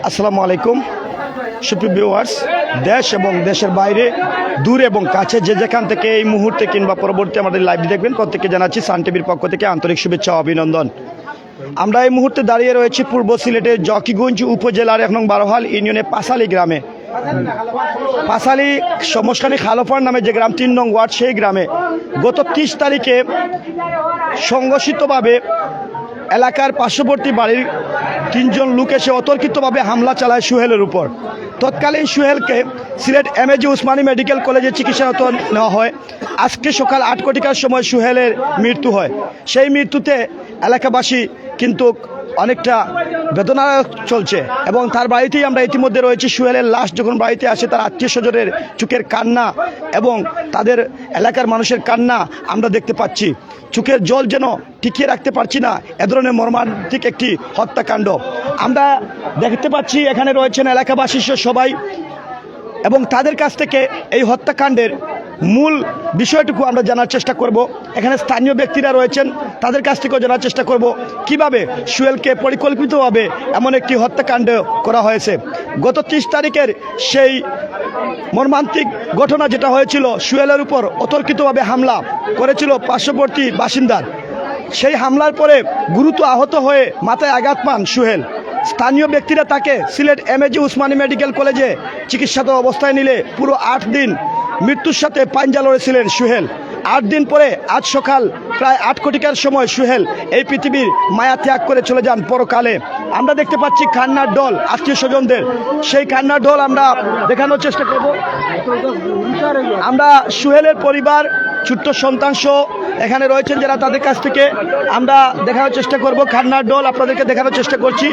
আসসালামু আলাইকুম সুপ্রিয় ভিউয়ার্স, দেশ এবং দেশের বাইরে, দূর এবং কাছে যে যেখান থেকে এই মুহূর্তে কিংবা পরবর্তী আমাদের লাইভ দেখবেন, প্রত্যেককে জানাচ্ছি সান টিভির পক্ষ থেকে আন্তরিক শুভেচ্ছা ও অভিনন্দন। আমরা এই মুহূর্তে দাঁড়িয়ে রয়েছি পূর্ব সিলেটের জকিগঞ্জ উপজেলার ১ নং বারোহাল ইউনিয়নের পাশালি গ্রামে। পাশালি সমস্কানি খালফার নামে যে গ্রাম ৩ নং ওয়ার্ড, সেই গ্রামে গত ৩০ তারিখে সংঘর্ষিতভাবে এলাকার পার্শ্ববর্তী বাড়ির ৩ জন লোক এসে অতর্কিতভাবে হামলা চালায় সুহেলের উপর। তৎকালীন সুহেলকে সিলেট এমএজি উসমানী মেডিকেল কলেজে চিকিৎসারত নেওয়া হয়। আজকে সকাল ৮ কোটিকার সময় সুহেলের মৃত্যু হয়। সেই মৃত্যুতে এলাকাবাসী কিন্তু অনেকটা বেদনা চলছে এবং তার বাড়িতেই আমরা ইতিমধ্যে রয়েছি। সুহেলের লাশ যখন বাড়িতে আসে, তার আত্মীয় স্বজনের চোখের কান্না এবং তাদের এলাকার মানুষের কান্না আমরা দেখতে পাচ্ছি। চোখের জল যেন টিকিয়ে রাখতে পারছি না, এ ধরনের মর্মান্তিক একটি হত্যাকাণ্ড আমরা দেখতে পাচ্ছি। এখানে রয়েছেন এলাকাবাসী সবাই এবং তাদের কাছ থেকে এই হত্যাকাণ্ডের মূল বিষয়টুকু আমরা জানার চেষ্টা করব। এখানে স্থানীয় ব্যক্তিরা রয়েছেন, তাদের কাছ থেকেও জানার চেষ্টা করব কিভাবে সুহেলকে পরিকল্পিতভাবে এমন একটি হত্যাকাণ্ড করা হয়েছে। গত 30 তারিখের সেই মর্মান্তিক ঘটনা যেটা হয়েছিল, সুহেলের উপর অতর্কিতভাবে হামলা করেছিল পার্শ্ববর্তী বাসিন্দার। সেই হামলার পরে গুরুতর আহত হয়ে মাথায় আঘাত পান সুহেল। স্থানীয় ব্যক্তিরা তাকে সিলেট এমএজি উসমানী মেডিকেল কলেজে চিকিৎসারত অবস্থায় নিলে পুরো 8 দিন মৃত্যুর সাথে পাঞ্জা লড়েছিলেন সুহেল। 8 দিন পরে আজ সকাল প্রায় 8 কোটিকার সময় সুহেল এই পৃথিবীর মায়া ত্যাগ করে চলে যান পরকালে। আমরা দেখতে পাচ্ছি কান্নার ঢল আত্মীয় স্বজনদের, সেই কান্নার ঢল আমরা দেখানোর চেষ্টা করব। আমরা সুহেলের পরিবার, ছোট্ট সন্তান সহ এখানে রয়েছেন যারা, তাদের কাছ থেকে আমরা দেখানোর চেষ্টা করব। কান্নার ঢল আপনাদেরকে দেখানোর চেষ্টা করছি।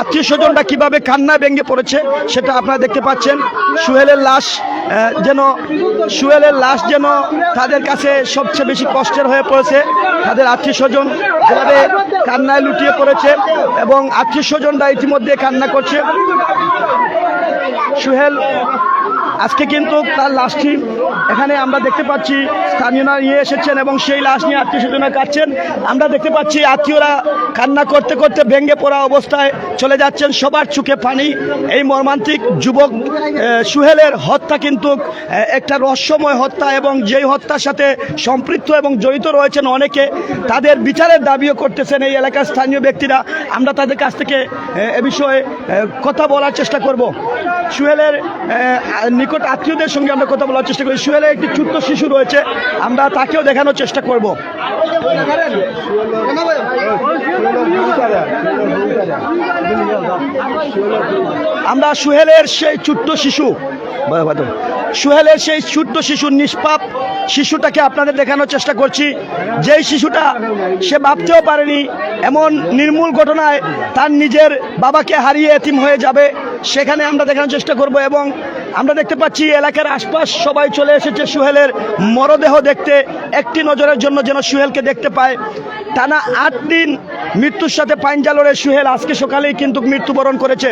আত্মীয় স্বজনরা কীভাবে কান্না ভেঙে পড়েছে সেটা আপনারা দেখতে পাচ্ছেন। সুহেলের লাশ যেন তাদের কাছে সবচেয়ে বেশি কষ্টের হয়ে পড়েছে। তাদের আত্মীয় স্বজন যেভাবে কান্নায় লুটিয়ে পড়েছে এবং আত্মীয় স্বজনরা ইতিমধ্যে কান্না করছে। সুহেল আজকে কিন্তু তার লাশটি এখানে আমরা দেখতে পাচ্ছি স্থানীয়রা নিয়ে এসেছেন এবং সেই লাশ নিয়ে আত্মীয় স্বজনরা কাটছেন। আমরা দেখতে পাচ্ছি আত্মীয়রা কান্না করতে করতে ভেঙে পড়া অবস্থায় চলে যাচ্ছেন, সবার চোখে পানি। এই মর্মান্তিক যুবক সুহেলের হত্যা কিন্তু একটা রহস্যময় হত্যা এবং যেই হত্যার সাথে সম্পৃক্ত এবং জড়িত রয়েছেন অনেকে, তাদের বিচারের দাবিও করতেছেন এই এলাকার স্থানীয় ব্যক্তিরা। আমরা তাদের কাছ থেকে এ বিষয়ে কথা বলার চেষ্টা করব। সুহেলের নিকট আত্মীয়দের সঙ্গে আমরা কথা বলার চেষ্টা করি। সুহেলের একটি ছোট্ট শিশু রয়েছে, আমরা তাকেও দেখানোর চেষ্টা করব। আমরা সুহেলের সেই ছোট্ট শিশু নিষ্পাপ শিশুটাকে আপনাদের দেখানোর চেষ্টা করছি। যেই শিশুটা সে ভাবতেও পারেনি এমন নির্মূল ঘটনায় তার নিজের বাবাকে হারিয়ে এতিম হয়ে যাবে, সেখানে আমরা দেখানোর চেষ্টা করব। এবং আমরা দেখতে পাচ্ছি এলাকার আশপাশ সবাই চলে এসেছে সুহেলের মরদেহ দেখতে, একটি নজরের জন্য যেন সুহেলকে দেখতে পায়। টানা 8 দিন মৃত্যুর সাথে পাঞ্জা লড়ে সুহেল আজকে সকালেই কিন্তু মৃত্যুবরণ করেছে।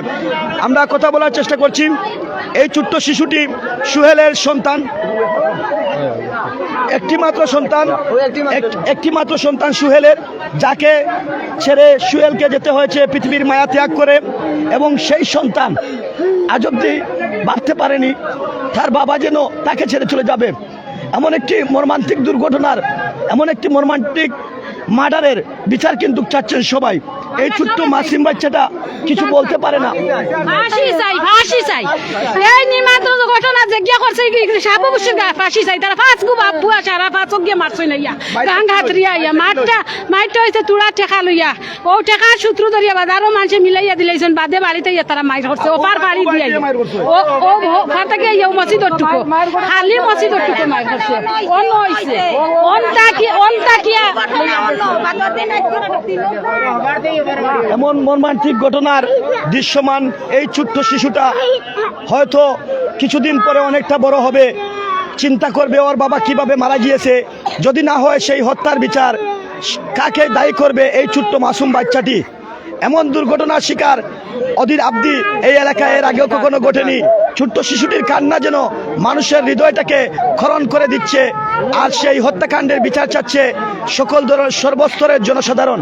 আমরা কথা বলার চেষ্টা করছি। এই ছোট্ট শিশুটি সুহেলের সন্তান, একটি মাত্র সন্তান সুহেলের, যাকে ছেড়ে সুহেলকে যেতে হয়েছে পৃথিবীর মায়া ত্যাগ করে। এবং সেই সন্তান আজ অব্দি ভাবতে পারেনি তার বাবা যেন তাকে ছেড়ে চলে যাবে। এমন একটি মর্মান্তিক দুর্ঘটনার, এমন একটি মর্মান্তিক মার্ডারের বিচার কিন্তু চাচ্ছেন সবাই। এই ছোট্ট মাসিম বাচ্চাটা কিছু বলতে পারে না। ফাঁসি চাই এই নির্মাণ ঘটনা যে করছে সাবু ফাঁসি চাই। তারা ফাঁস গু বাপু সারা ফাঁস গিয়ে মারছই না ইয়া গাং হাতরিয়া ইয়া মারটা হয়েছে তুড়া টেকা লইয়া, ও টেকার সূত্র ধরিয়া বাজারও মানুষে মিলাইয়া দিলাইছেন, বাদে বাড়িতে ইয়া তারা মাইর করছে। ও পার বাড়ি দিয়া ও ফার থেকে ইয়া মসজিদর টুকু খালি মসজিদর টুকু মাইর করছে। অন হইছে অনতাকিয়া এমন মর্মান্তিক ঘটনার দৃশ্যমান এই ছোট্ট শিশুটা হয়তো কিছুদিন পরে অনেকটা বড় হবে, চিন্তা করবে ওর বাবা কিভাবে মারা গিয়েছে। যদি না হয় সেই হত্যার বিচার কাকে দায়ী করবে এই ছোট্ট মাসুম বাচ্চাটি। এমন দুর্ঘটনার শিকার অধীর আব্দি এই এলাকায় এর আগেও কখনো ঘটেনি। ছোট্ট শিশুটির কান্না যেন মানুষের হৃদয়টাকে ক্ষরণ করে দিচ্ছে। আর সেই হত্যাকাণ্ডের বিচার চাচ্ছে সকল ধরনের সর্বস্তরের জনসাধারণ।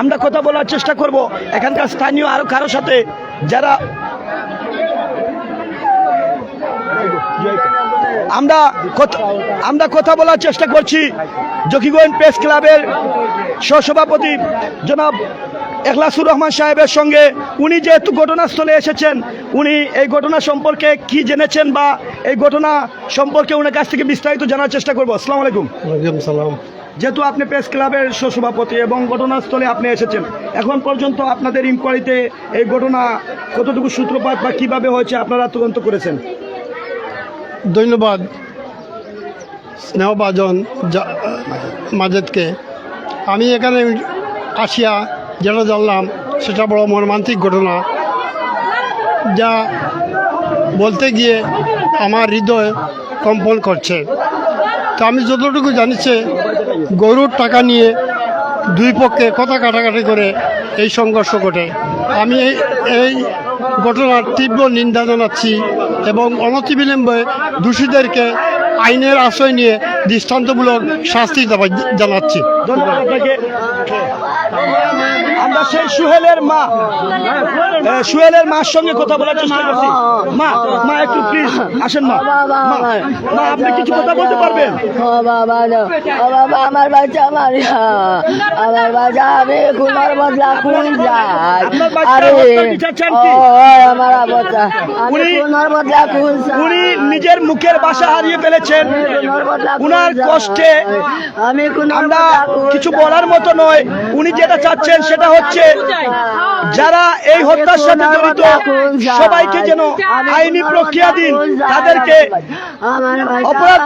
আমরা কথা বলার চেষ্টা করব এখানকার স্থানীয় আরো কারো সাথে। যারা আমরা কথা বলার চেষ্টা করছি জকিগঞ্জ প্রেস ক্লাবের সহসভাপতি জনাব এখলাসুর রহমান সাহেবের সঙ্গে। উনি যেহেতু ঘটনাস্থলে এসেছেন, উনি এই ঘটনা সম্পর্কে কি জেনেছেন বা এই ঘটনা সম্পর্কে ওনার কাছ থেকে বিস্তারিত জানার চেষ্টা করবো। আসসালামু আলাইকুম। ওয়ালাইকুম সালাম। যেহেতু আপনি প্রেস ক্লাবের সহসভাপতি এবং ঘটনাস্থলে আপনি এসেছেন, এখন পর্যন্ত আপনাদের ইনকোয়ারিতে এই ঘটনা কতটুকু সূত্রপাত বা কিভাবে হয়েছে আপনারা তদন্ত করেছেন? ধন্যবাদ স্নেহভাজন মাজেদকে। আমি এখানে আসিয়া যেটা জানলাম সেটা বড় মর্মান্তিক ঘটনা, যা বলতে গিয়ে আমার হৃদয় কম্পন করছে। তো আমি যতটুকু জানিছে গরুর টাকা নিয়ে দুই পক্ষে কথা কাটাকাটি করে এই সংঘর্ষ ঘটে। আমি এই ঘটনার তীব্র নিন্দা জানাচ্ছি এবং অনতিবিলম্বে দোষীদেরকে আইনের আশ্রয় নিয়ে দৃষ্টান্তমূলক শাস্তি জানাচ্ছি। ধন্যবাদ আপনাকে। আমরা সেই সুহেলের মার সঙ্গে কথা বলার চেষ্টা করছি। মা একটু প্লিজ আসেন। মা আপনি কিছু কথা বলতে পারবেন? আমার বাচ্চা আমি খুনার বদলা খুন যাই। আমার বাচ্চা আমি খুনার বদলা খুন। উনি নিজের মুখের ভাষা হারিয়ে ফেলেছেন। উনার কষ্টে আমরা কিছু বলার মতো নয়। উনি যেটা চাচ্ছেন সেটা হচ্ছে যারা এই হত্যার সাথে জড়িত সবাইকে যেন আইনি প্রক্রিয়াধীন তাদেরকে অপরাধ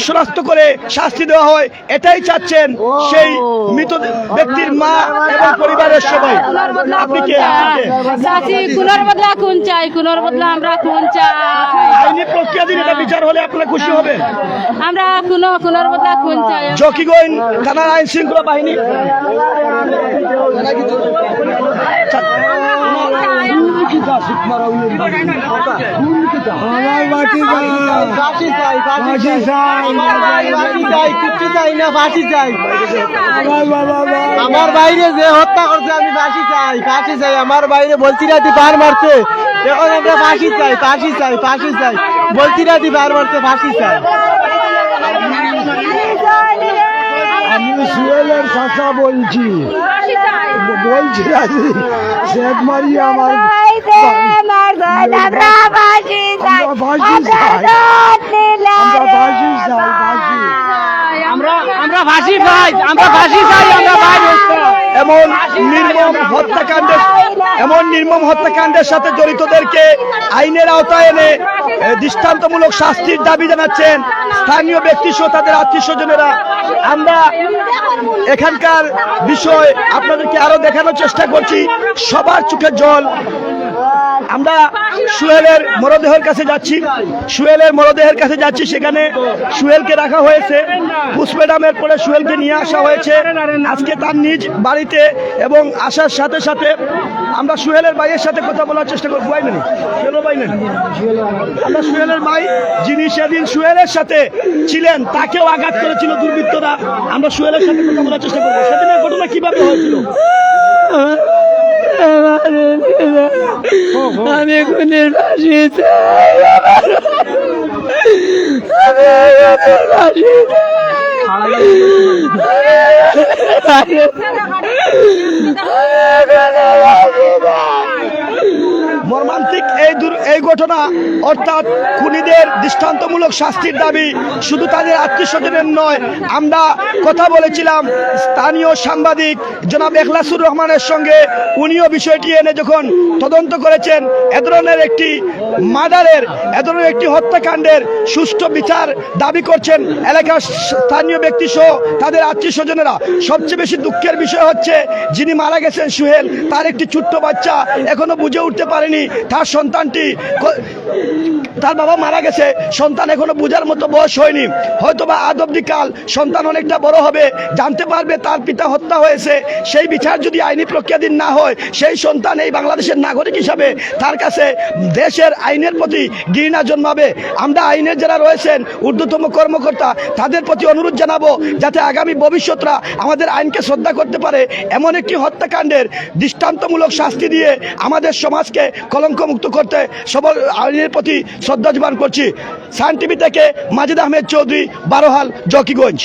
শনাক্ত করে শাস্তি দেওয়া হয়, এটাই চাচ্ছেন সেই মৃত ব্যক্তির মা এবং পরিবারের সবাই। আপনি কে? চাচি খুনের বদলা খুন চাই, খুনের বদলা আমরা খুন চাই। আইনি প্রক্রিয়াধীন এটা বিচার হলে আপনারা খুশি হবেন? আমরা খুনের বদলা খুন চাই। জকিগঞ্জ থানার আইন শৃঙ্খলা বাহিনী আমার বাইরে যে হত্যা করছে আমি ফাঁসি চাই। আমার বাইরে বলছি রাতি পার মারছে, এখন আমরা ফাঁসি চাই। বলছি রাতি পার মারছে, ফাঁসি চাই। আমি সুহেলের চাচা বলছি শেখ মারিয়া আমার আমরা ফাঁসি চাই। এমন নির্মম হত্যাকাণ্ডের সাথে জড়িতদেরকে আইনের আওতায় এনে দৃষ্টান্তমূলক শাস্তির দাবি জানাচ্ছেন স্থানীয় ব্যক্তি সহ তাদের আত্মীয় স্বজনেরা। আমরা এখানকার বিষয় আপনাদেরকে আরো দেখানোর চেষ্টা করছি। সবার চোখে জল। আমরা সুহেলের মরদেহের কাছে যাচ্ছি। সেখানে সুহেলকে রাখা হয়েছে। পুষ্পেডামের পরে সুহেলকে নিয়ে আসা হয়েছে আজকে তার নিজ বাড়িতে, এবং আসার সাথে সাথে আমরা সুহেলের ভাইয়ের সাথে কথা বলার চেষ্টা করবো। আমরা সুহেলের ভাই যিনি সেদিন সুহেলের সাথে ছিলেন, তাকেও আঘাত করেছিল দুর্বৃত্তরা। আমরা সুহেলের সাথে কথা বলার চেষ্টা করবো। সেদিনের ঘটনা কিভাবে হয়েছিল? আমি খুনের ফাঁসি মর্মান্তিক এই ঘটনা, অর্থাৎ খুনিদের দৃষ্টান্তমূলক শাস্তির দাবি শুধু তাদের আত্মীয় স্বজনের নয়। আমরা কথা বলেছিলাম স্থানীয় সাংবাদিক জনাব এখলাসুর রহমানের সঙ্গে। উনিও বিষয়টি এনে যখন তদন্ত করেছেন, এ ধরনের একটি হত্যাকাণ্ডের সুষ্ঠু বিচার দাবি করছেন এলাকার স্থানীয় ব্যক্তি সহ তাদের আত্মীয় স্বজনেরা। সবচেয়ে বেশি দুঃখের বিষয় হচ্ছে যিনি মারা গেছেন সুহেল, তার একটি ছোট্ট বাচ্চা এখনো বুঝে উঠতে পারেনি তার সন্তানটি তার বাবা মারা গেছে, সন্তান এখনো বোঝার মতো বয়স হয়নি, হয়তোবা আদ অব্দি কাল সন্তান অনেকটা বড় হবে, জানতে পারবে তার পিতা হত্যা হয়েছে, সেই বিচার যদি আইনি প্রক্রিয়াধীন না হয়, সেই সন্তান এই বাংলাদেশের নাগরিক হিসাবে তার কাছে দেশের আইনের প্রতি ঘৃণা জন্মাবে। আমরা আইনের যারা রয়েছেন ঊর্ধ্বতম কর্মকর্তা, তাদের প্রতি অনুরোধ জানাবো যাতে আগামী ভবিষ্যৎরা আমাদের আইনকে শ্রদ্ধা করতে পারে, এমন একটি হত্যাকাণ্ডের দৃষ্টান্তমূলক শাস্তি দিয়ে আমাদের সমাজকে কলঙ্কমুক্ত করতে সবার আইনের প্রতি শ্রদ্ধা জ্ঞাপন করছি। সান টিভি থেকে মাজিদ আহমেদ চৌধুরী, বারোহাল, জকিগঞ্জ।